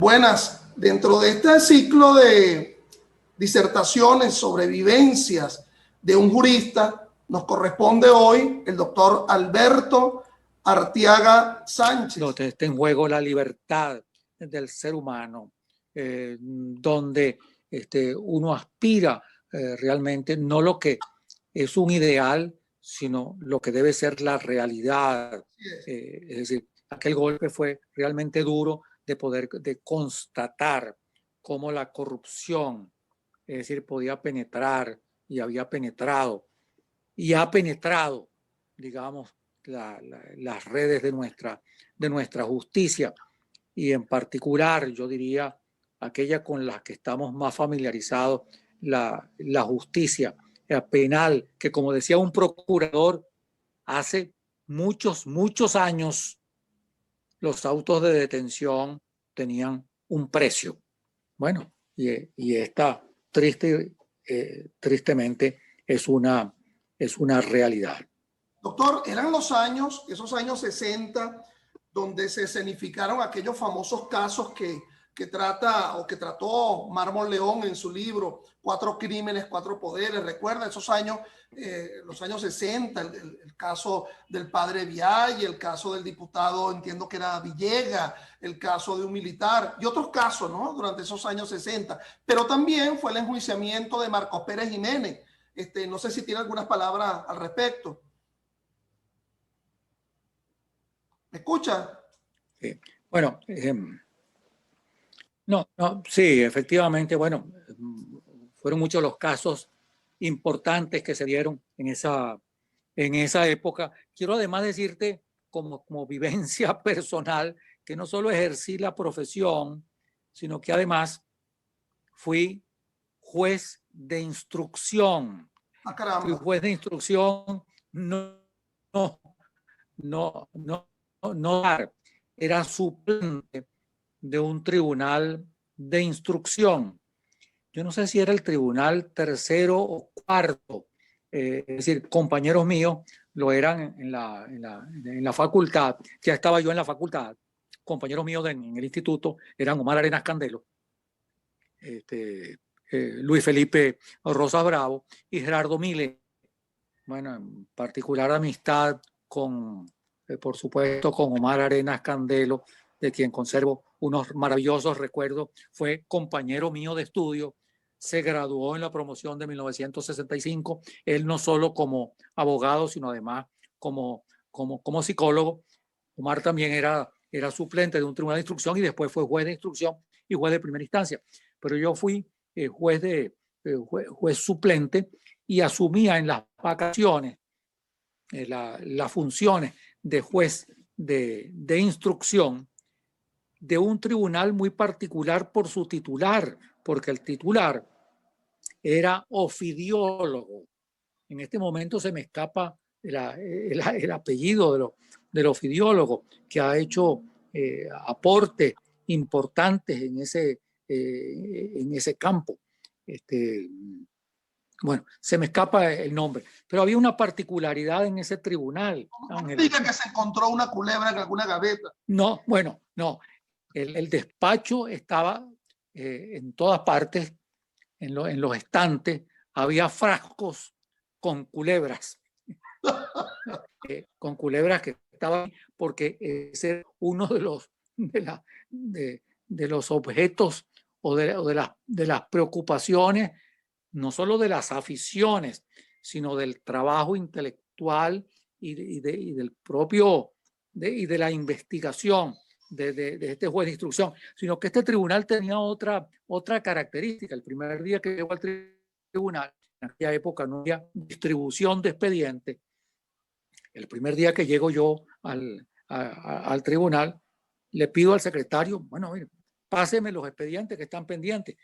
Buenas, dentro de este ciclo de disertaciones sobre vivencias de un jurista, nos corresponde hoy el doctor Alberto Arteaga Sánchez. Donde está en juego la libertad del ser humano, donde uno aspira realmente no lo que es un ideal, sino lo que debe ser la realidad. Es decir, aquel golpe fue realmente duro de constatar cómo la corrupción, es decir, podía penetrar y había penetrado y ha penetrado, digamos, las redes de nuestra justicia, y en particular, yo diría, aquella con la que estamos más familiarizados, la justicia penal, que como decía un procurador, hace muchos años los autos de detención tenían un precio. Bueno, y esta tristemente es una realidad. Doctor, eran esos años 60, donde se escenificaron aquellos famosos casos que trató Mármol León en su libro Cuatro Crímenes, Cuatro Poderes. Recuerda esos años, los años 60, el caso del padre Viay, el caso del diputado, entiendo que era Villega, el caso de un militar y otros casos, ¿no? Durante esos años 60. Pero también fue el enjuiciamiento de Marcos Pérez Jiménez. No sé si tiene algunas palabras al respecto. ¿Me escucha? Sí. Bueno, sí, efectivamente, bueno, fueron muchos los casos importantes que se dieron en esa época. Quiero además decirte, como vivencia personal, que no solo ejercí la profesión, sino que además fui juez de instrucción. Ah, caramba. Fui juez de instrucción, no era suplente de un tribunal de instrucción. Yo no sé si era el tribunal tercero o cuarto, es decir, compañeros míos lo eran en la facultad, ya estaba yo en la facultad, compañeros míos en el instituto eran Omar Arenas Candelo, Luis Felipe Rosas Bravo y Gerardo Mile. Bueno, en particular amistad por supuesto, con Omar Arenas Candelo, de quien conservo unos maravillosos recuerdos. Fue compañero mío de estudio, se graduó en la promoción de 1965, él no solo como abogado, sino además como psicólogo. Omar también era suplente de un tribunal de instrucción y después fue juez de instrucción y juez de primera instancia. Pero yo fui juez suplente y asumía en las vacaciones las funciones de juez de instrucción de un tribunal muy particular por su titular, porque el titular era ofidiólogo. En este momento se me escapa el apellido del ofidiólogo, que ha hecho aportes importantes en ese campo. Bueno, se me escapa el nombre, pero había una particularidad en ese tribunal. No me diga que se encontró una culebra en alguna gaveta. No, bueno, no. El despacho estaba en todas partes, en los estantes, había frascos con culebras, con culebras que estaban, porque ese era uno de los objetos o de las preocupaciones, no solo de las aficiones, sino del trabajo intelectual y del propio, y de la investigación de este juez de instrucción, sino que este tribunal tenía otra característica. El primer día que llegó al tribunal, en aquella época no había distribución de expedientes. El primer día que llego yo al tribunal, le pido al secretario, bueno, mire, páseme los expedientes que están pendientes.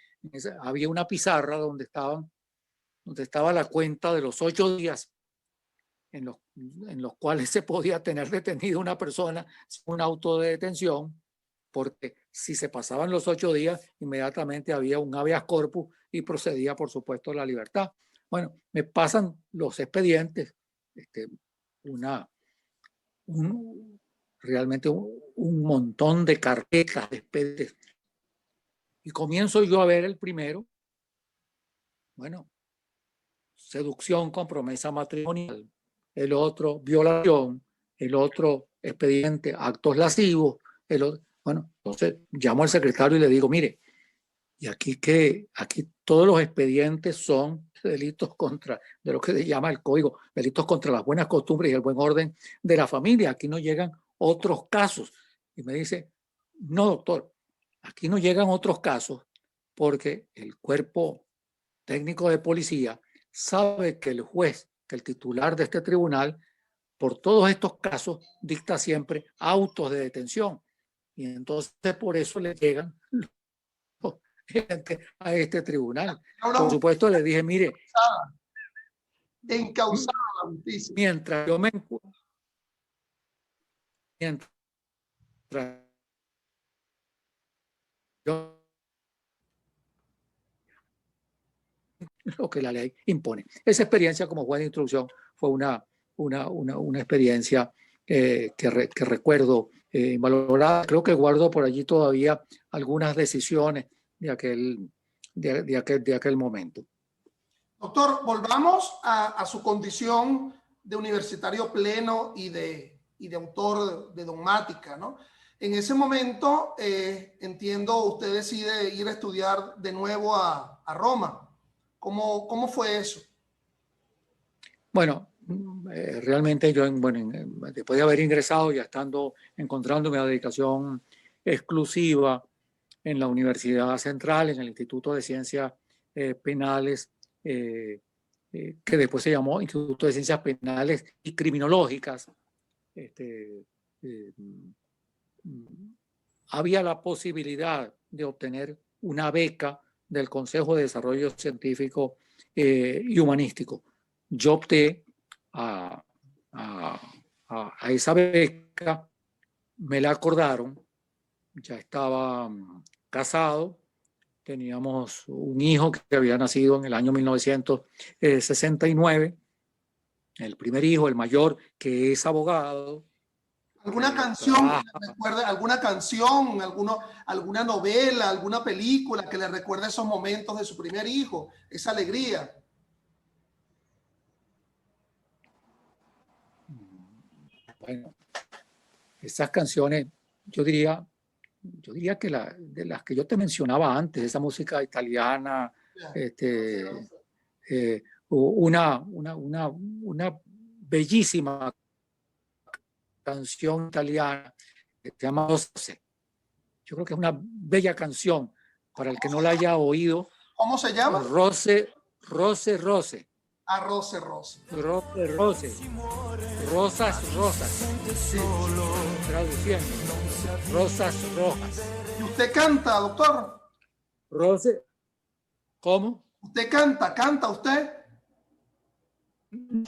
Había una pizarra donde estaba la cuenta de los 8 días en los cuales se podía tener detenido una persona sin un auto de detención, porque si se pasaban los 8 días, inmediatamente había un habeas corpus y procedía, por supuesto, la libertad. Bueno, me pasan los expedientes, realmente un montón de carpetas de expedientes Y comienzo yo a ver el primero, bueno, seducción con promesa matrimonial, el otro violación, el otro expediente, actos lascivos, el otro, bueno, entonces llamo al secretario y le digo, mire, y aquí todos los expedientes son delitos contra, de lo que se llama el código, delitos contra las buenas costumbres y el buen orden de la familia. Aquí no llegan otros casos. Y me dice, no, doctor, aquí no llegan otros casos porque el cuerpo técnico de policía sabe que el juez, que el titular de este tribunal, por todos estos casos, dicta siempre autos de detención. Y entonces por eso le llegan a este tribunal. Por supuesto, le dije, mire, encausada la justicia. mientras yo me mientras yo lo que la ley impone. Esa experiencia como juez de instrucción fue una experiencia que recuerdo valorada. Creo que guardo por allí todavía algunas decisiones de aquel momento. Doctor, volvamos a su condición de universitario pleno y de autor de dogmática, ¿no? En ese momento, entiendo, usted decide ir a estudiar de nuevo a Roma. ¿Cómo fue eso? Bueno, realmente yo, después de haber ingresado, ya encontrando una dedicación exclusiva en la Universidad Central, en el Instituto de Ciencias Penales, que después se llamó Instituto de Ciencias Penales y Criminológicas, había la posibilidad de obtener una beca del Consejo de Desarrollo Científico y Humanístico. Yo opté a esa beca, me la acordaron, ya estaba casado, teníamos un hijo que había nacido en el año 1969, el primer hijo, el mayor, que es abogado. ¿Alguna canción que le recuerde, alguna canción, alguna novela, alguna película que le recuerde esos momentos de su primer hijo, esa alegría? Bueno, esas canciones, yo diría que de las que yo te mencionaba antes, esa música italiana, una bellísima canción italiana que se llama Rose. Yo creo que es una bella canción para el que no la haya oído. ¿Cómo se llama? Rose, Rose, Rose. Ah, Rose, Rose. Rose, Rose. Rosas, rosas. Sí, traduciendo. Rosas rojas. ¿Y usted canta, doctor? Rose. ¿Cómo? ¿Usted canta usted? No.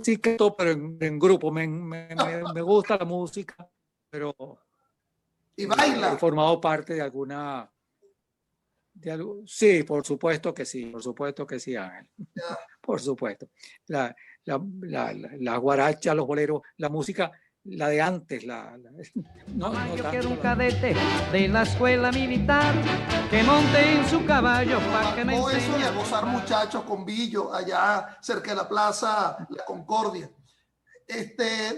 Sí canto, pero en grupo. Me gusta la música, pero ¿Y baila? he formado parte de alguna... Sí, por supuesto que sí, Ángel. Por supuesto. La guaracha, los boleros, la música, la de antes. Yo quiero un cadete de la escuela militar que monte en su caballo para que me enseñe. Eso de gozar muchachos con Billo allá cerca de la plaza La Concordia.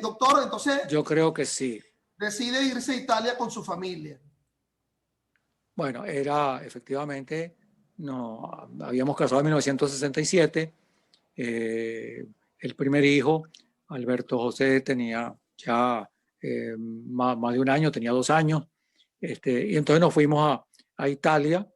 Doctor, entonces... Yo creo que sí. Decide irse a Italia con su familia. Bueno, efectivamente, habíamos casado en 1967. El primer hijo, Alberto José, tenía ya más de un año, tenía 2 años. Y entonces nos fuimos a Italia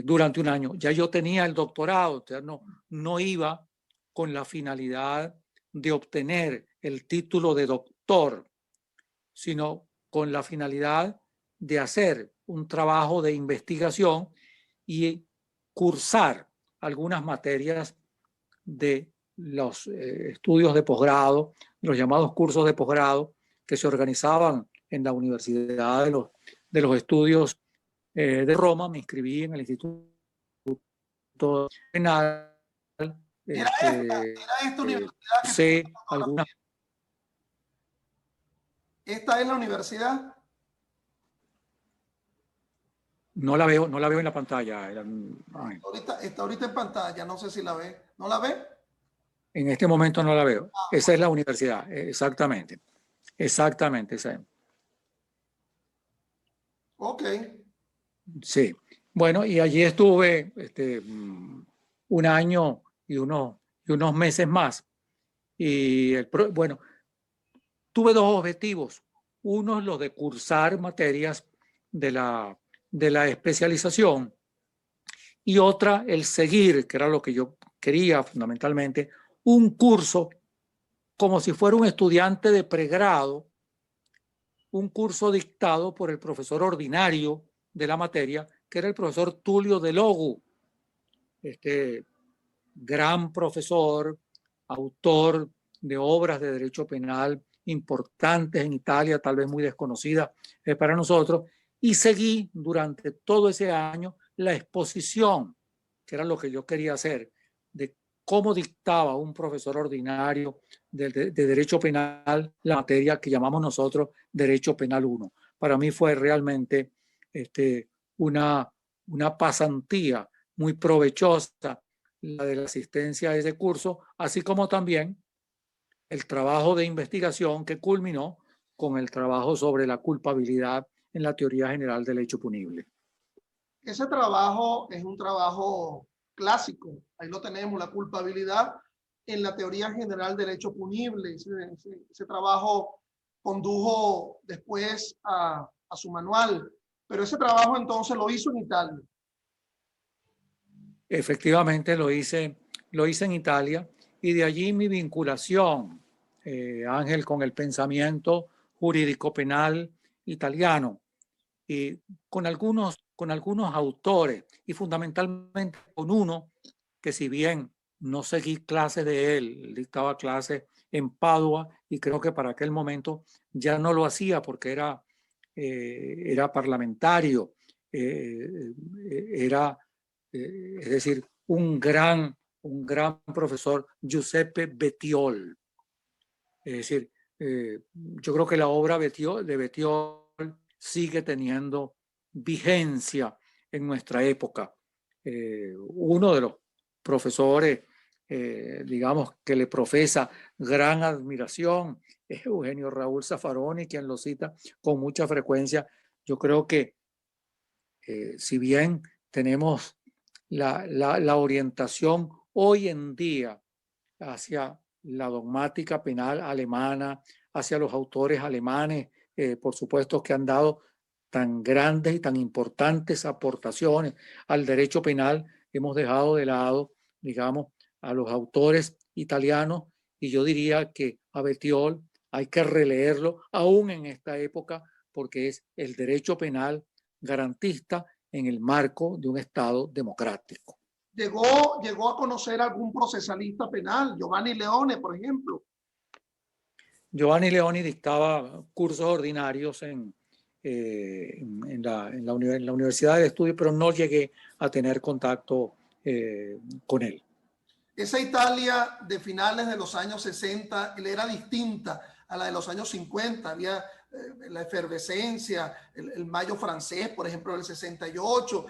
durante un año. Ya yo tenía el doctorado, o sea, no iba con la finalidad de obtener el título de doctor, sino con la finalidad de hacer un trabajo de investigación y cursar algunas materias de los estudios de posgrado, los llamados cursos de posgrado que se organizaban en la Universidad de los Estudios de Roma. Me inscribí en el Instituto Penal. ¿Era esta universidad? Sé algunas. ¿Esta es la universidad? No la veo, no la veo en la pantalla. Está ahorita en pantalla, no sé si la ve. ¿No la ve? En este momento no la veo. Esa es la universidad, exactamente. Exactamente, esa. Ok. Sí. Bueno, y allí estuve un año y unos meses más. Y bueno, tuve dos objetivos. Uno es lo de cursar materias de la especialización y otra el seguir, que era lo que yo quería fundamentalmente, un curso como si fuera un estudiante de pregrado, un curso dictado por el profesor ordinario de la materia, que era el profesor Tulio de Logu, este gran profesor, autor de obras de derecho penal importantes en Italia, tal vez muy desconocidas para nosotros, y seguí durante todo ese año la exposición, que era lo que yo quería hacer, de cómo dictaba un profesor ordinario de derecho penal la materia que llamamos nosotros Derecho Penal 1. Para mí fue realmente una pasantía muy provechosa la de la asistencia a ese curso, así como también el trabajo de investigación que culminó con el trabajo sobre la culpabilidad en la teoría general del hecho punible. Ese trabajo es un trabajo clásico. Ahí lo tenemos, la culpabilidad en la teoría general del hecho punible. Ese trabajo condujo después a su manual, pero ese trabajo entonces lo hizo en Italia. Efectivamente lo hice en Italia y de allí mi vinculación, Ángel, con el pensamiento jurídico penal italiano y con algunos autores y fundamentalmente con uno que, si bien no seguí clases de él dictaba clases en Padua y creo que para aquel momento ya no lo hacía porque era parlamentario, es decir, un gran profesor, Giuseppe Bettiol. Es decir, yo creo que la obra de Bettiol sigue teniendo vigencia en nuestra época. Uno de los profesores, digamos, que le profesa gran admiración es Eugenio Raúl Zaffaroni, quien lo cita con mucha frecuencia. Yo creo que si bien tenemos la orientación hoy en día hacia la dogmática penal alemana, hacia los autores alemanes, por supuesto, que han dado tan grandes y tan importantes aportaciones al derecho penal, hemos dejado de lado, digamos, a los autores italianos, y yo diría que a Bettiol hay que releerlo aún en esta época porque es el derecho penal garantista en el marco de un Estado democrático. Llegó a conocer algún procesalista penal, Giovanni Leone, por ejemplo. Giovanni Leoni dictaba cursos ordinarios en la Universidad de Estudios, pero no llegué a tener contacto con él. Esa Italia de finales de los años 60 era distinta a la de los años 50. Había la efervescencia, el Mayo francés, por ejemplo, del 68,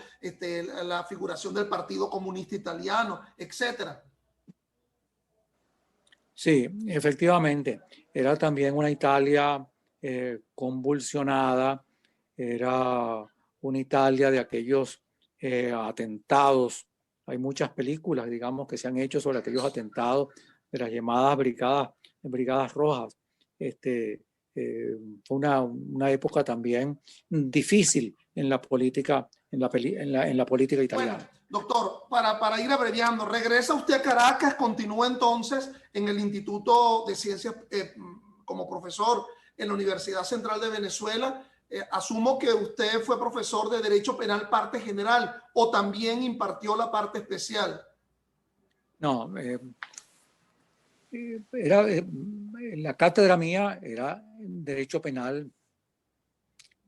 la figuración del Partido Comunista Italiano, etcétera. Sí, efectivamente. Era también una Italia convulsionada, era una Italia de aquellos atentados. Hay muchas películas, digamos, que se han hecho sobre aquellos atentados de las llamadas brigadas rojas. Fue una época también difícil en la política, en la política italiana. Bueno, doctor, para ir abreviando, regresa usted a Caracas, continúa entonces en el Instituto de Ciencias como profesor en la Universidad Central de Venezuela. Asumo que usted fue profesor de Derecho Penal parte general o también impartió la parte especial. No, la cátedra mía era Derecho Penal,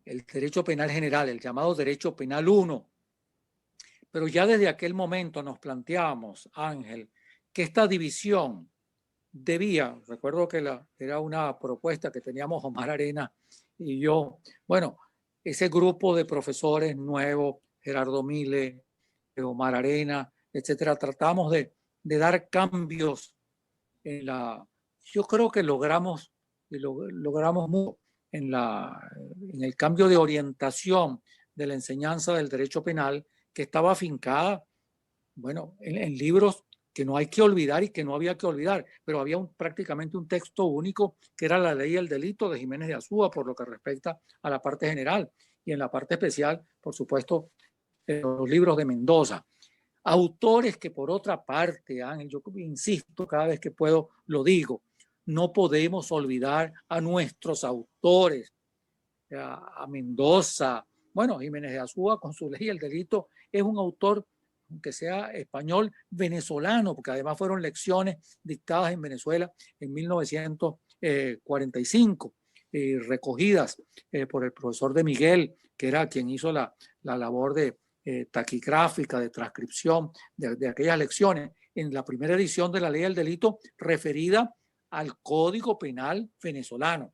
el Derecho Penal General, el llamado Derecho Penal 1. Pero ya desde aquel momento nos planteamos, Ángel, que esta división recuerdo que era una propuesta que teníamos Omar Arena y yo, bueno, ese grupo de profesores nuevos Gerardo Mile, Omar Arena, etcétera. Tratamos de dar cambios en la... Yo creo que logramos mucho en el cambio de orientación de la enseñanza del derecho penal, que estaba afincada, bueno, en libros que no hay que olvidar y que no había que olvidar, pero había prácticamente un texto único que era la Ley y el Delito de Jiménez de Azúa, por lo que respecta a la parte general, y en la parte especial, por supuesto, los libros de Mendoza. Autores que por otra parte, Ángel, yo insisto cada vez que puedo, lo digo, no podemos olvidar a nuestros autores, a Mendoza. Bueno, Jiménez de Azúa con su Ley y el Delito es un autor, aunque sea español, venezolano, porque además fueron lecciones dictadas en Venezuela en 1945, recogidas por el profesor de Miguel, que era quien hizo la labor de taquigráfica, de transcripción de aquellas lecciones, en la primera edición de la Ley del Delito referida al Código Penal venezolano.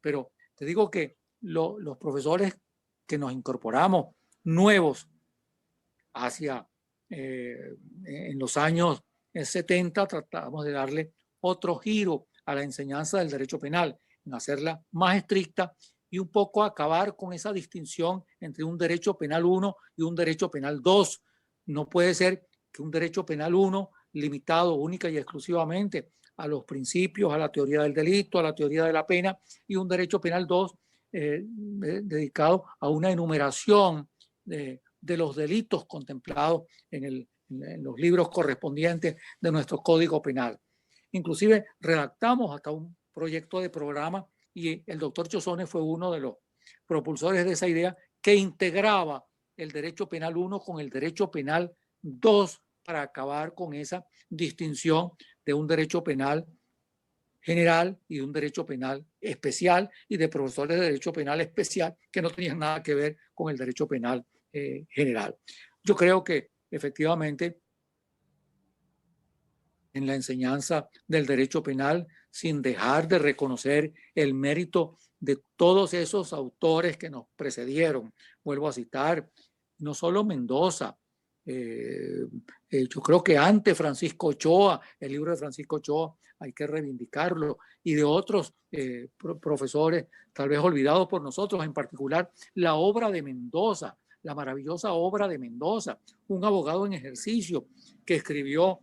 Pero te digo que los profesores que nos incorporamos nuevos hacia en los años 70 tratamos de darle otro giro a la enseñanza del derecho penal, en hacerla más estricta y un poco acabar con esa distinción entre un derecho penal 1 y un derecho penal 2. No puede ser que un derecho penal 1 limitado única y exclusivamente a los principios, a la teoría del delito, a la teoría de la pena, y un derecho penal 2 dedicado a una enumeración de los delitos contemplados en los libros correspondientes de nuestro Código Penal. Inclusive redactamos hasta un proyecto de programa y el doctor Chozone fue uno de los propulsores de esa idea, que integraba el derecho penal 1 con el derecho penal 2 para acabar con esa distinción de un derecho penal general y de un derecho penal especial, y de profesores de derecho penal especial que no tenían nada que ver con el derecho penal general. Yo creo que efectivamente en la enseñanza del derecho penal, sin dejar de reconocer el mérito de todos esos autores que nos precedieron. Vuelvo a citar, no solo Mendoza, yo creo que antes Francisco Ochoa, el libro de Francisco Ochoa, hay que reivindicarlo, y de otros profesores, tal vez olvidados por nosotros, en particular la obra de Mendoza, la maravillosa obra de Mendoza, un abogado en ejercicio que escribió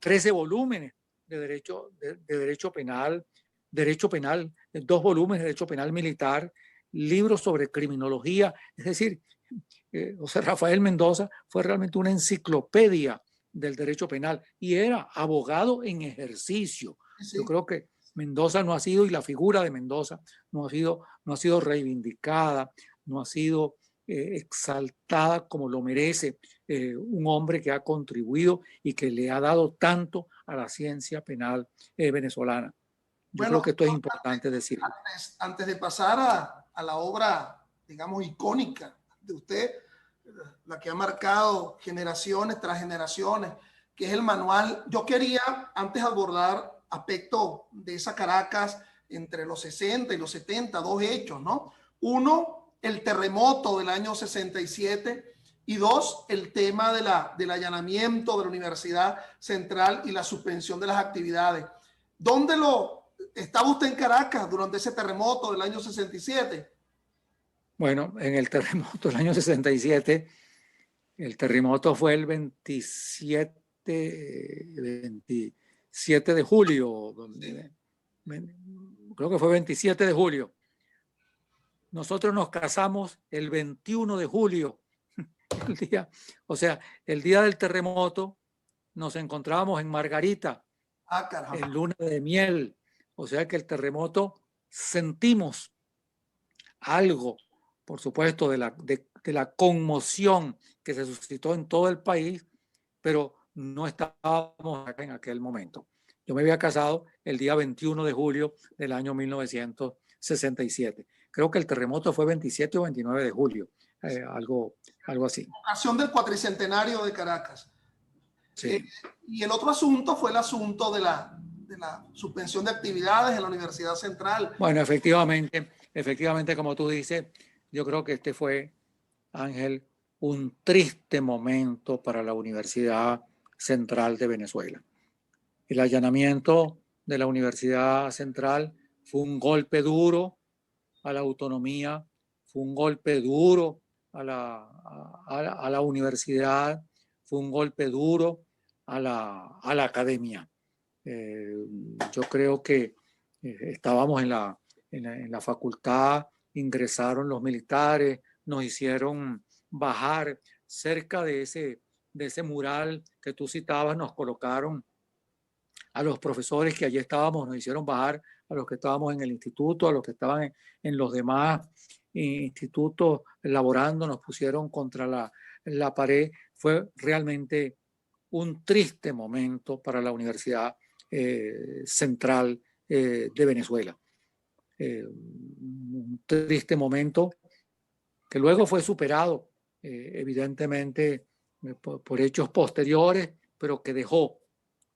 13 volúmenes de derecho penal, 2 volúmenes de derecho penal militar, libros sobre criminología. Es decir, José Rafael Mendoza fue realmente una enciclopedia del derecho penal y era abogado en ejercicio. Sí. Yo creo que Mendoza no ha sido, y la figura de Mendoza no ha sido reivindicada, no ha sido exaltada como lo merece un hombre que ha contribuido y que le ha dado tanto a la ciencia penal venezolana. Yo creo que esto es importante decirlo. Antes de pasar a la obra, digamos, icónica de usted, la que ha marcado generaciones tras generaciones, que es el manual, yo quería antes abordar aspectos de esa Caracas entre los 60 y los 70, 2 hechos, ¿no? Uno, el terremoto del año 67, y 2, el tema del allanamiento de la Universidad Central y la suspensión de las actividades. ¿Dónde estaba usted en Caracas durante ese terremoto del año 67? Bueno, en el terremoto del año 67, el terremoto fue el 27 de julio, creo que fue 27 de julio. Nosotros nos casamos el 21 de julio, el día del terremoto. Nos encontrábamos en Margarita, en luna de miel. O sea que el terremoto sentimos algo, por supuesto, de la conmoción que se suscitó en todo el país, pero no estábamos acá en aquel momento. Yo me había casado el día 21 de julio del año 1967. Creo que el terremoto fue 27 o 29 de julio, algo así. Ocasión del cuatricentenario de Caracas. Sí. Y el otro asunto fue el asunto de la suspensión de actividades en la Universidad Central. Bueno, efectivamente, como tú dices, yo creo que este fue Ángel, un triste momento para la Universidad Central de Venezuela. El allanamiento de la Universidad Central fue un golpe duro a la autonomía, fue un golpe duro a la universidad, fue un golpe duro a la academia. Yo creo que estábamos en la facultad, ingresaron los militares, nos hicieron bajar cerca de ese mural que tú citabas, nos colocaron a los profesores que allí estábamos, nos hicieron bajar a los que estábamos en el instituto, a los que estaban en los demás institutos laborando, nos pusieron contra la pared. Fue realmente un triste momento para la Universidad Central de Venezuela. Un triste momento que luego fue superado, evidentemente, por hechos posteriores, pero que dejó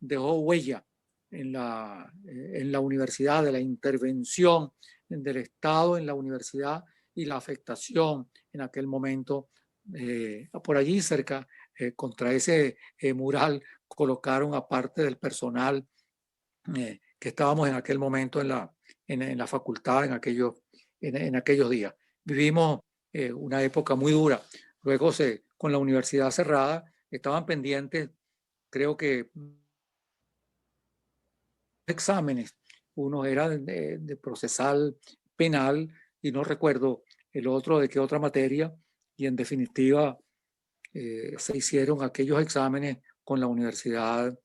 huella en la universidad, de la intervención del Estado en la universidad y la afectación en aquel momento. Por allí cerca, contra ese mural, colocaron a parte del personal que estábamos en aquel momento en la facultad, en aquellos días. Vivimos una época muy dura. Luego, con la universidad cerrada, estaban pendientes, creo que, exámenes. Uno era de procesal penal y no recuerdo el otro de qué otra materia, y en definitiva se hicieron aquellos exámenes con la universidad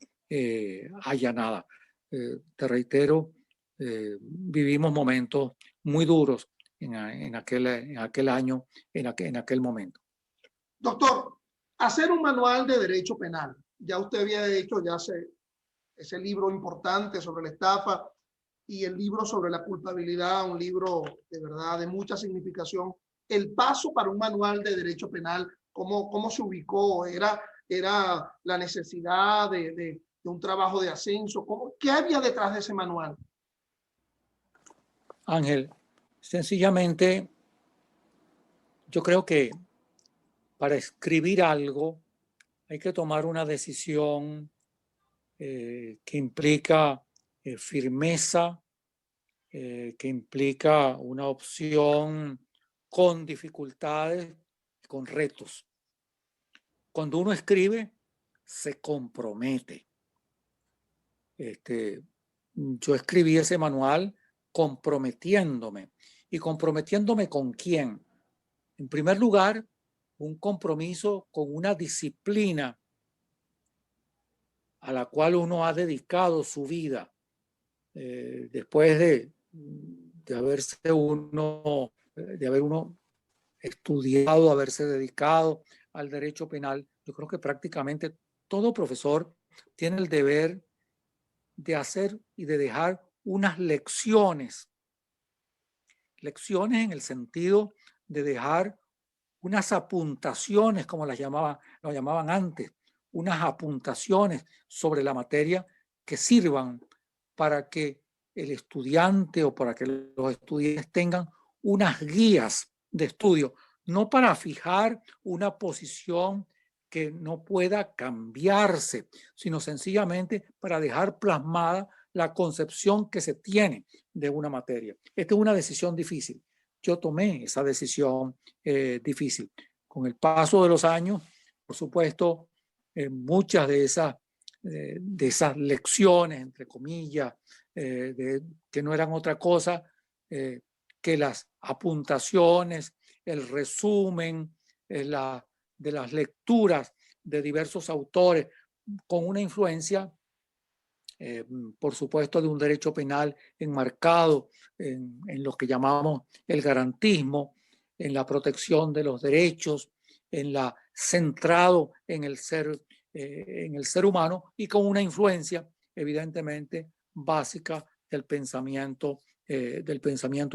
allanada. Te reitero, vivimos momentos muy duros en aquel año, en aquel momento. Doctor, hacer un manual de derecho penal. Ya usted había hecho ese libro importante sobre la estafa y el libro sobre la culpabilidad, un libro de verdad de mucha significación. El paso para un manual de derecho penal, ¿cómo se ubicó? ¿Era la necesidad de un trabajo de ascenso? ¿Qué había detrás de ese manual? Ángel, sencillamente, yo creo que para escribir algo hay que tomar una decisión que implica firmeza, que implica una opción con dificultades, con retos. Cuando uno escribe, se compromete. Yo escribí ese manual comprometiéndome. ¿Y comprometiéndome con quién? En primer lugar, un compromiso con una disciplina a la cual uno ha dedicado su vida después de haber uno estudiado, haberse dedicado al derecho penal. Yo creo que prácticamente todo profesor tiene el deber de hacer y de dejar unas lecciones en el sentido de dejar unas apuntaciones, como lo llamaban antes, unas apuntaciones sobre la materia que sirvan para que el estudiante o para que los estudiantes tengan unas guías de estudio, no para fijar una posición que no pueda cambiarse, sino sencillamente para dejar plasmada la concepción que se tiene de una materia. Esta es una decisión difícil. Yo tomé esa decisión difícil. Con el paso de los años, por supuesto, muchas de esas lecciones, entre comillas, que no eran otra cosa que las apuntaciones, el resumen de las lecturas de diversos autores, con una influencia, por supuesto, de un derecho penal enmarcado en lo que llamamos el garantismo, en la protección de los derechos, centrado en el ser humano, y con una influencia evidentemente básica del pensamiento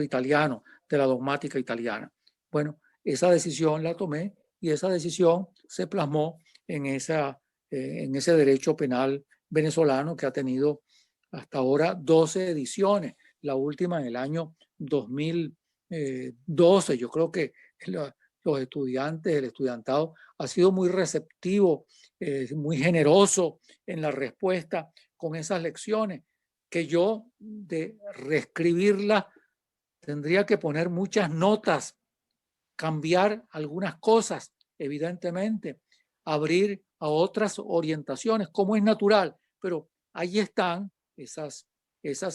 italiano, de la dogmática italiana. Bueno, esa decisión la tomé y esa decisión se plasmó en ese derecho penal venezolano, que ha tenido hasta ahora 12 ediciones, la última en el año 2012. Yo creo que los estudiantes, el estudiantado ha sido muy receptivo, muy generoso en la respuesta con esas lecciones, que yo de reescribirlas tendría que poner muchas notas, cambiar algunas cosas, evidentemente, abrir a otras orientaciones, como es natural, pero ahí están esas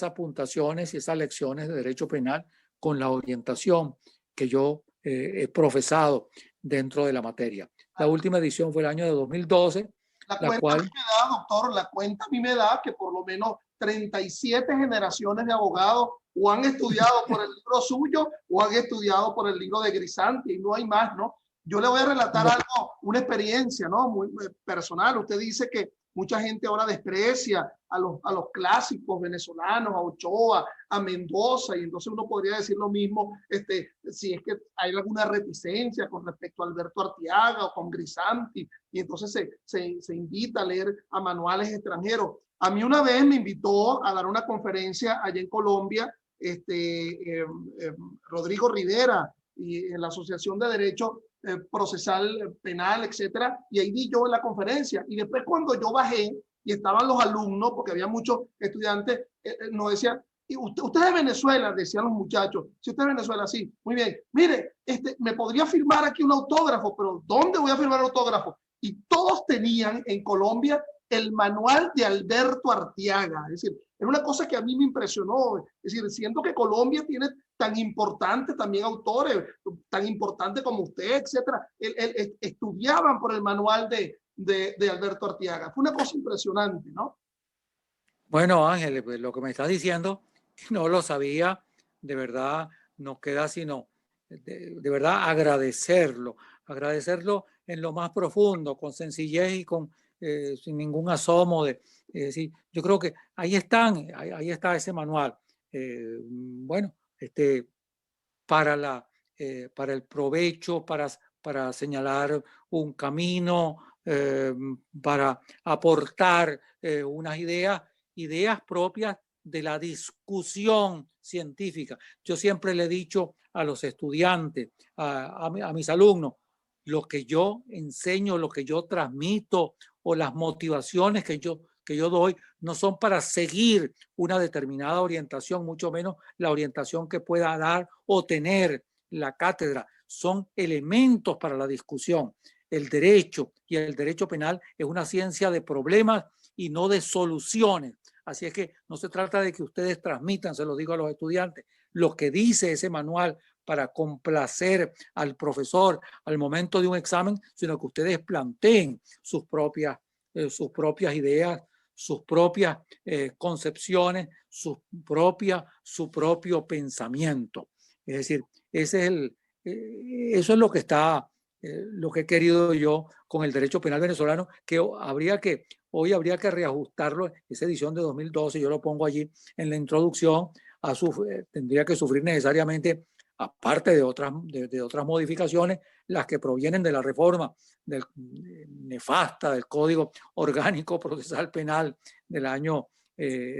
apuntaciones y esas lecciones de derecho penal con la orientación que yo he profesado dentro de la materia. La última edición fue el año de 2012, la cual... me da, doctor, la cuenta a mí me da que por lo menos 37 generaciones de abogados o han estudiado por el libro suyo o han estudiado por el libro de Grisanti, y no hay más, ¿no? Yo le voy a relatar algo, una experiencia, ¿no? Muy personal. Usted dice que mucha gente ahora desprecia a los clásicos venezolanos, a Ochoa, a Mendoza, y entonces uno podría decir lo mismo si es que hay alguna reticencia con respecto a Alberto Arteaga o con Grisanti, y entonces se invita a leer a manuales extranjeros. A mí una vez me invitó a dar una conferencia allá en Colombia, Rodrigo Rivera, y en la Asociación de Derecho Procesal Penal, etcétera, y ahí di yo en la conferencia. Y después cuando yo bajé y estaban los alumnos, porque había muchos estudiantes, nos decían, y usted es de Venezuela, decían los muchachos, si usted es de Venezuela, sí, muy bien, mire, me podría firmar aquí un autógrafo, pero ¿dónde voy a firmar el autógrafo? Y todos tenían en Colombia el manual de Alberto Arteaga. Es decir, era una cosa que a mí me impresionó. Es decir, siento que Colombia tiene tan importantes también autores, tan importantes como usted, etcétera. Estudiaban por el manual de Alberto Arteaga. Fue una cosa impresionante, ¿no? Bueno, Ángel, pues lo que me estás diciendo, no lo sabía, de verdad, nos queda sino, de verdad, agradecerlo en lo más profundo, con sencillez y sin ningún asomo de decir, yo creo que ahí está ese manual. Bueno, para el provecho, para señalar un camino, para aportar unas ideas propias de la discusión científica. Yo siempre le he dicho a los estudiantes, a mis alumnos, lo que yo enseño, lo que yo transmito o las motivaciones que yo doy no son para seguir una determinada orientación, mucho menos la orientación que pueda dar o tener la cátedra. Son elementos para la discusión. El derecho y el derecho penal es una ciencia de problemas y no de soluciones. Así es que no se trata de que ustedes transmitan, se lo digo a los estudiantes, lo que dice ese manual para complacer al profesor al momento de un examen, sino que ustedes planteen sus propias ideas, sus propias concepciones, su propio pensamiento. Es decir, eso es lo que he querido yo con el derecho penal venezolano, que hoy habría que reajustarlo. Esa edición de 2012, yo lo pongo allí en la introducción, tendría que sufrir necesariamente, aparte de otras modificaciones, las que provienen de la reforma nefasta del Código Orgánico Procesal Penal del año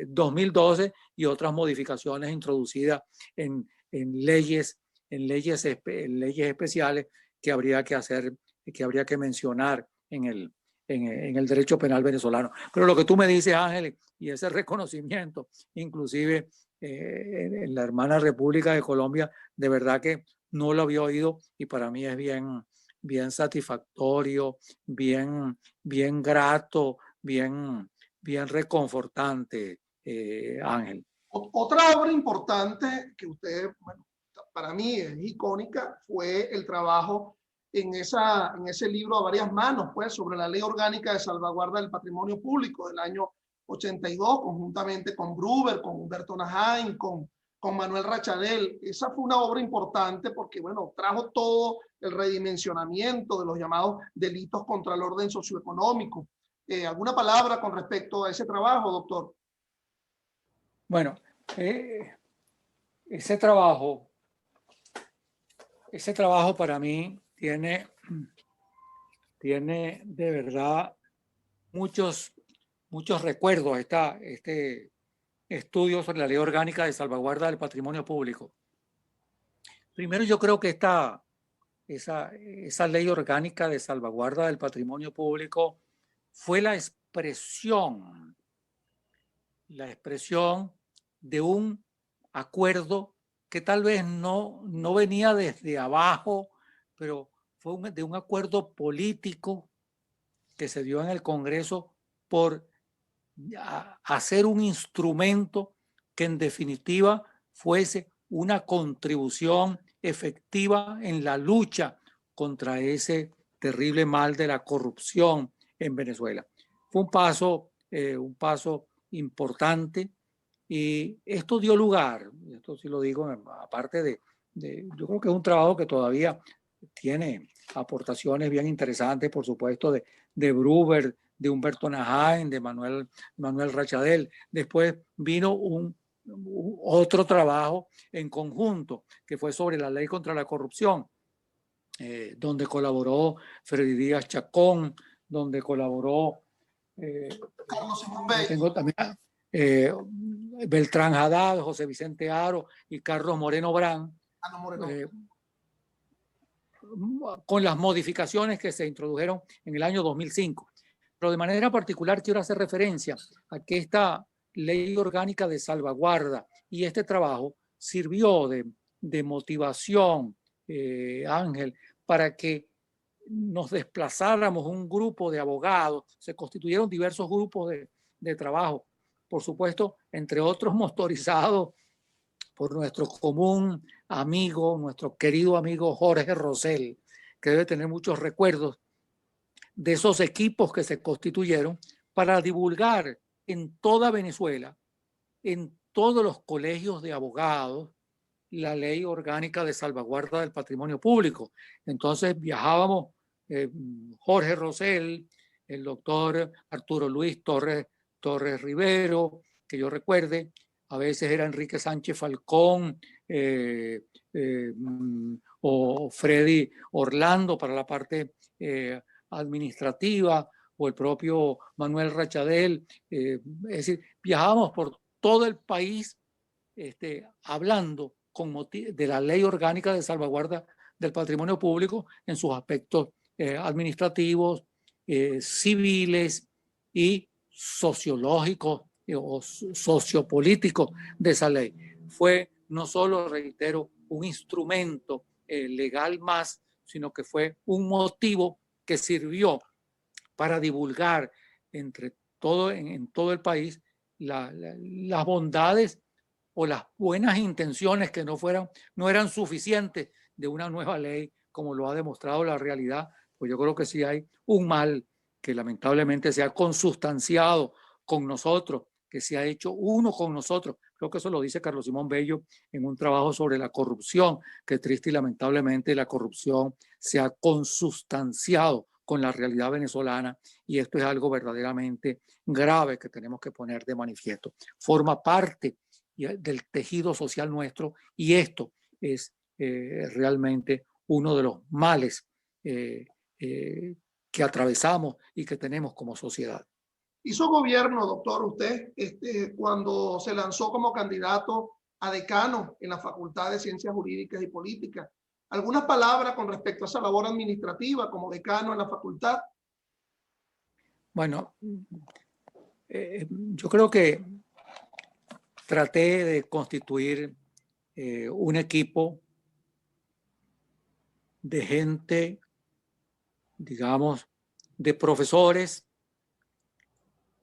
2012 y otras modificaciones introducidas en leyes especiales que habría que mencionar en el derecho penal venezolano. Pero lo que tú me dices, Ángel, y ese reconocimiento, inclusive en la hermana República de Colombia, de verdad que no lo había oído y para mí es bien satisfactorio, bien grato, bien reconfortante, Ángel. Otra obra importante que usted, bueno, para mí es icónica, fue el trabajo en ese libro a varias manos, pues, sobre la Ley Orgánica de Salvaguarda del Patrimonio Público del año 82, conjuntamente con Gruber, con Humberto Najain, con Manuel Rachadel. Esa fue una obra importante porque, bueno, trajo todo el redimensionamiento de los llamados delitos contra el orden socioeconómico. ¿Alguna palabra con respecto a ese trabajo, doctor? Bueno, ese trabajo para mí tiene de verdad muchos recuerdos. Este estudio sobre la Ley Orgánica de Salvaguarda del Patrimonio Público. Primero, yo creo que esta esa ley orgánica de salvaguarda del patrimonio público fue la expresión de un acuerdo que tal vez no venía desde abajo, pero fue de un acuerdo político que se dio en el Congreso por hacer un instrumento que en definitiva fuese una contribución efectiva en la lucha contra ese terrible mal de la corrupción en Venezuela. Fue un paso importante, y esto dio lugar, esto sí lo digo, aparte yo creo que es un trabajo que todavía tiene aportaciones bien interesantes, por supuesto, de Bruber, de Humberto Najaen, de Manuel Rachadel. Después vino otro trabajo en conjunto que fue sobre la ley contra la corrupción, donde colaboró Freddy Díaz Chacón, donde colaboró Carlos Simón Bello. tengo también Beltrán Haddad, José Vicente Aro y Carlos Moreno Brán, con las modificaciones que se introdujeron en el año 2005. Pero de manera particular quiero hacer referencia a que esta ley orgánica de salvaguarda y este trabajo sirvió de motivación, Ángel, para que nos desplazáramos un grupo de abogados, se constituyeron diversos grupos de trabajo, por supuesto, entre otros motorizados por nuestro común amigo, nuestro querido amigo Jorge Rosell, que debe tener muchos recuerdos de esos equipos que se constituyeron para divulgar en toda Venezuela, en todos los colegios de abogados, la ley orgánica de salvaguarda del patrimonio público. Entonces viajábamos Jorge Rosell, el doctor Arturo Luis Torres Rivero, que yo recuerde, a veces era Enrique Sánchez Falcón o Freddy Orlando para la parte administrativa, o el propio Manuel Rachadel. Es decir, viajábamos por todo el país hablando de la ley orgánica de salvaguarda del patrimonio público en sus aspectos administrativos, civiles y sociológicos o sociopolíticos de esa ley. Fue no solo, reitero, un instrumento legal más, sino que fue un motivo que sirvió para divulgar en todo el país las bondades o las buenas intenciones que no eran suficientes de una nueva ley, como lo ha demostrado la realidad. Pues yo creo que sí hay un mal que lamentablemente se ha consustanciado con nosotros, que se ha hecho uno con nosotros. Creo que eso lo dice Carlos Simón Bello en un trabajo sobre la corrupción, que triste y lamentablemente la corrupción se ha consustanciado con la realidad venezolana, y esto es algo verdaderamente grave que tenemos que poner de manifiesto. Forma parte del tejido social nuestro, y esto es realmente uno de los males que atravesamos y que tenemos como sociedad. Hizo gobierno, doctor, usted cuando se lanzó como candidato a decano en la Facultad de Ciencias Jurídicas y Políticas. ¿Algunas palabras con respecto a esa labor administrativa como decano en la facultad? Bueno, yo creo que traté de constituir un equipo de gente, digamos, de profesores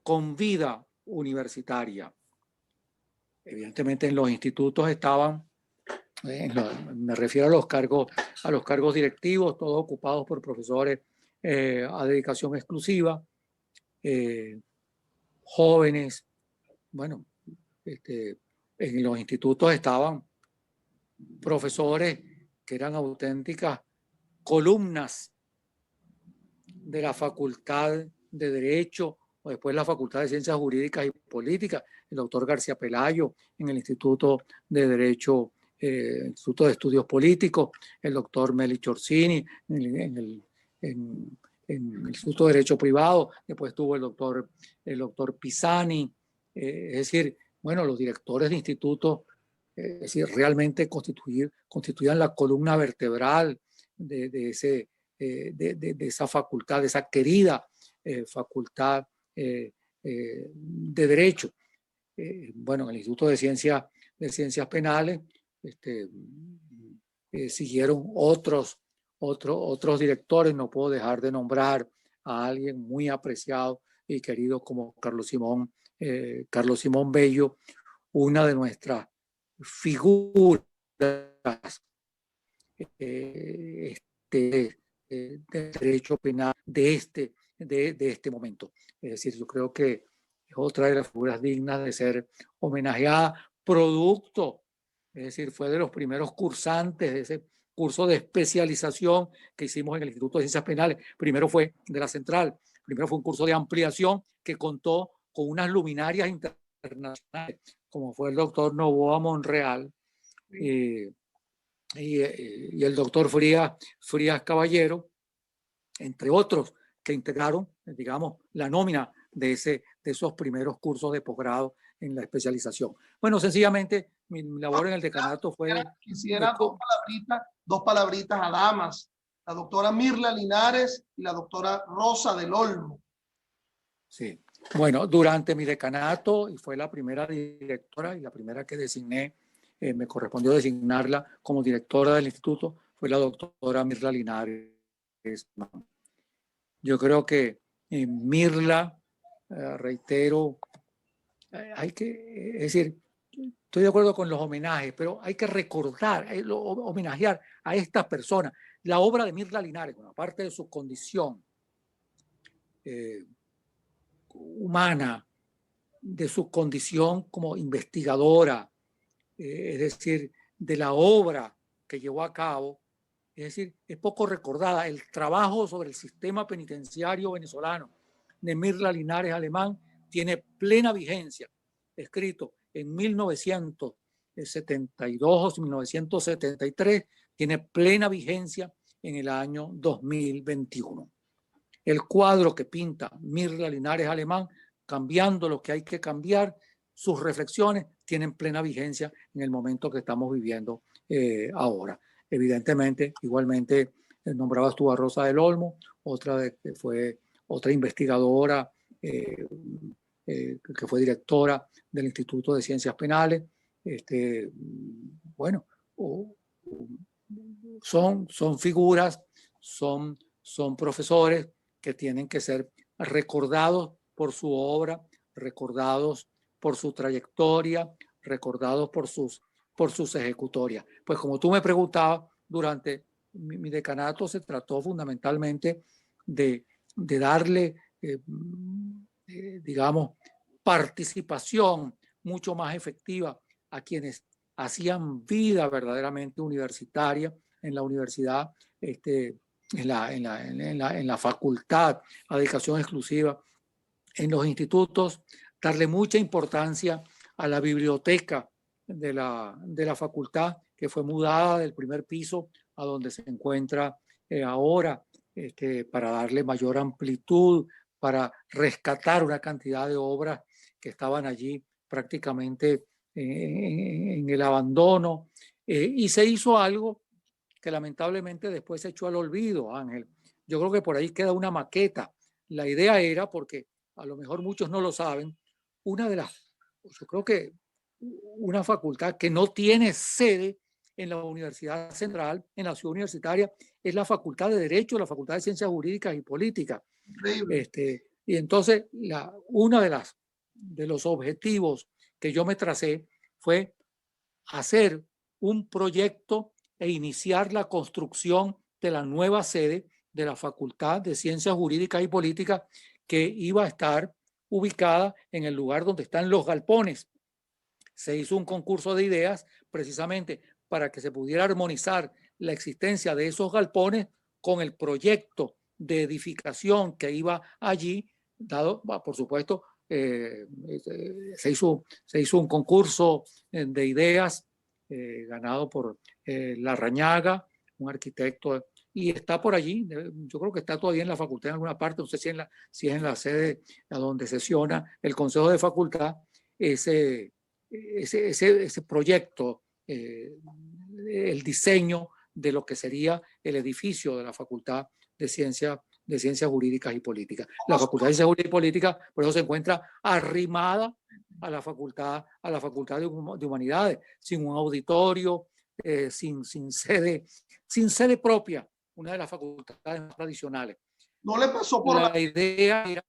con vida universitaria. Evidentemente en los institutos estaban, me refiero a los cargos directivos, todos ocupados por profesores a dedicación exclusiva, jóvenes. Bueno, en los institutos estaban profesores que eran auténticas columnas de la Facultad de Derecho, o después la Facultad de Ciencias Jurídicas y Políticas, el doctor García Pelayo en el Instituto de Derecho, Instituto de Estudios Políticos, el doctor Meli Chorsini en el Instituto de Derecho Privado, después estuvo el doctor Pisani, es decir, bueno, los directores de institutos, es decir, realmente constituían la columna vertebral de esa facultad, de esa querida facultad de Derecho. Bueno, en el Instituto de Ciencias Penales siguieron otros directores. No puedo dejar de nombrar a alguien muy apreciado y querido como Carlos Simón Bello, una de nuestras figuras de derecho penal de este momento. Es decir, yo creo que es otra de las figuras dignas de ser homenajeada, producto, es decir, fue de los primeros cursantes de ese curso de especialización que hicimos en el Instituto de Ciencias Penales. Primero fue de la Central, primero fue un curso de ampliación que contó con unas luminarias internacionales, como fue el doctor Novoa Monreal y el doctor Frías Caballero, entre otros, que integraron, digamos, la nómina de esos primeros cursos de posgrado en la especialización. Bueno, sencillamente mi labor en el decanato fue... Quisiera dos palabritas a damas, la doctora Mirla Linares y la doctora Rosa del Olmo. Sí, bueno, durante mi decanato, y fue la primera directora y la primera que designé, me correspondió designarla como directora del instituto, fue la doctora Mirla Linares. Yo creo que Mirla, reitero, hay que, es decir, estoy de acuerdo con los homenajes, pero hay que recordar, homenajear a estas personas. La obra de Mirla Linares, bueno, aparte de su condición humana, de su condición como investigadora, es decir, de la obra que llevó a cabo, es decir, es poco recordada. El trabajo sobre el sistema penitenciario venezolano de Mirla Linares Alemán tiene plena vigencia, escrito en 1972 o 1973, tiene plena vigencia en el año 2021. El cuadro que pinta Mirla Linares Alemán, cambiando lo que hay que cambiar, sus reflexiones tienen plena vigencia en el momento que estamos viviendo ahora. Evidentemente, igualmente, nombrabas tú a Rosa del Olmo, fue otra investigadora que fue directora del Instituto de Ciencias Penales. Bueno, son figuras, son profesores que tienen que ser recordados por su obra, recordados por su trayectoria, recordados por sus ejecutorias. Pues como tú me preguntabas, durante mi decanato se trató fundamentalmente de darle, digamos, participación mucho más efectiva a quienes hacían vida verdaderamente universitaria en la universidad, en la facultad, a dedicación exclusiva en los institutos, darle mucha importancia a la biblioteca de la facultad, que fue mudada del primer piso a donde se encuentra ahora, para darle mayor amplitud, para rescatar una cantidad de obras que estaban allí prácticamente en el abandono, y se hizo algo que lamentablemente después se echó al olvido, Ángel. Yo creo que por ahí queda una maqueta. La idea era, porque a lo mejor muchos no lo saben, yo creo que una facultad que no tiene sede en la Universidad Central, en la ciudad universitaria, es la Facultad de Derecho, la Facultad de Ciencias Jurídicas y Políticas. Y entonces, uno de los objetivos que yo me tracé fue hacer un proyecto e iniciar la construcción de la nueva sede de la Facultad de Ciencias Jurídicas y Políticas, que iba a estar ubicada en el lugar donde están los galpones. Se hizo un concurso de ideas precisamente para que se pudiera armonizar la existencia de esos galpones con el proyecto de edificación que iba allí, dado, por supuesto, se hizo un concurso de ideas ganado por Larrañaga, un arquitecto, y está por allí. Yo creo que está todavía en la facultad en alguna parte, no sé si es en la sede a donde sesiona el Consejo de Facultad, ese proyecto, el diseño de lo que sería el edificio de la Facultad de Ciencias Jurídicas y Políticas. La Facultad de Ciencias Jurídicas y Políticas, por eso se encuentra arrimada a la Facultad de Humanidades, sin un auditorio, sin sede propia, una de las facultades más tradicionales. No le pasó por la idea era,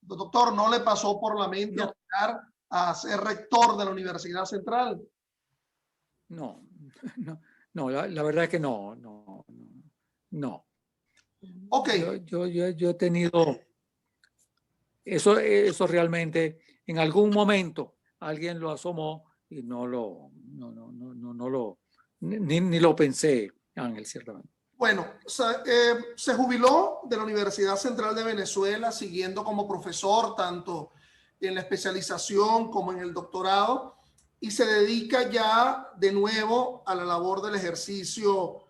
doctor, ¿no le pasó por la mente aspirar a ser rector de la Universidad Central? No, la verdad es que no. Ok. Yo he tenido eso realmente, en algún momento alguien lo asomó y ni lo pensé, Ángel, ciertamente. Bueno, se jubiló de la Universidad Central de Venezuela, siguiendo como profesor tanto en la especialización como en el doctorado, y se dedica ya de nuevo a la labor del ejercicio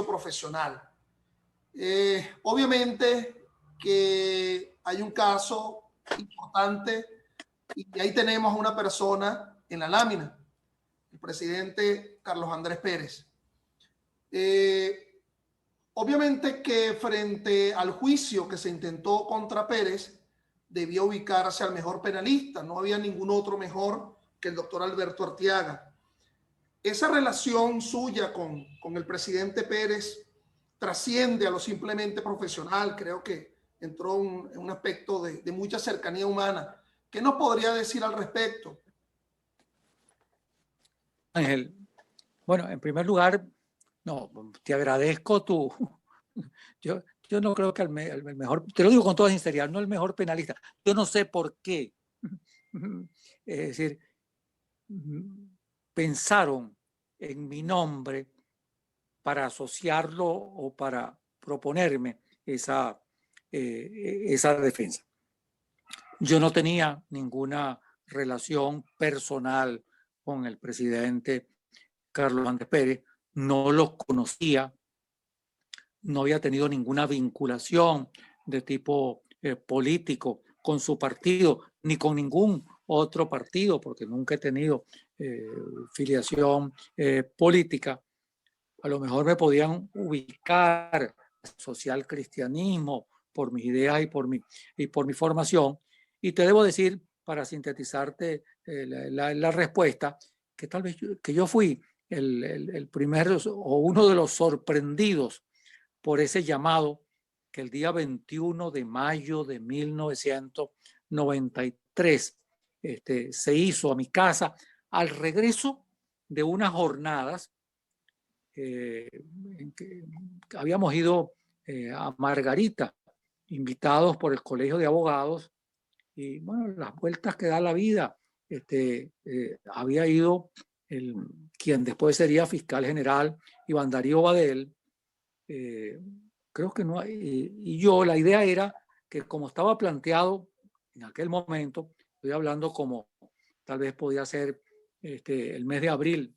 profesional. Obviamente que hay un caso importante y ahí tenemos a una persona en la lámina, el presidente Carlos Andrés Pérez. Obviamente que frente al juicio que se intentó contra Pérez, debía ubicarse al mejor penalista. No había ningún otro mejor que el doctor Alberto Arteaga. Esa relación suya con el presidente Pérez trasciende a lo simplemente profesional. Creo que entró en un aspecto de mucha cercanía humana. ¿Qué nos podría decir al respecto? Ángel, bueno, en primer lugar, no, te agradezco tu... Yo no creo que el mejor, te lo digo con toda sinceridad, no el mejor penalista. Yo no sé por qué. Es decir, pensaron en mi nombre para asociarlo o para proponerme esa defensa. Yo no tenía ninguna relación personal con el presidente Carlos Andrés Pérez, no lo conocía, no había tenido ninguna vinculación de tipo político con su partido, ni con ningún otro partido, porque nunca he tenido filiación política. A lo mejor me podían ubicar social cristianismo por mis ideas y por mi formación. Y te debo decir, para sintetizarte la respuesta, que tal vez yo fui el primero o uno de los sorprendidos por ese llamado que el día 21 de mayo de 1993 se hizo a mi casa al regreso de unas jornadas en que habíamos ido a Margarita, invitados por el Colegio de Abogados, y bueno, las vueltas que da la vida. Había ido quien después sería fiscal general, Iván Darío Badel, creo que no, y yo, la idea era que como estaba planteado en aquel momento, estoy hablando como tal vez podía ser el mes de abril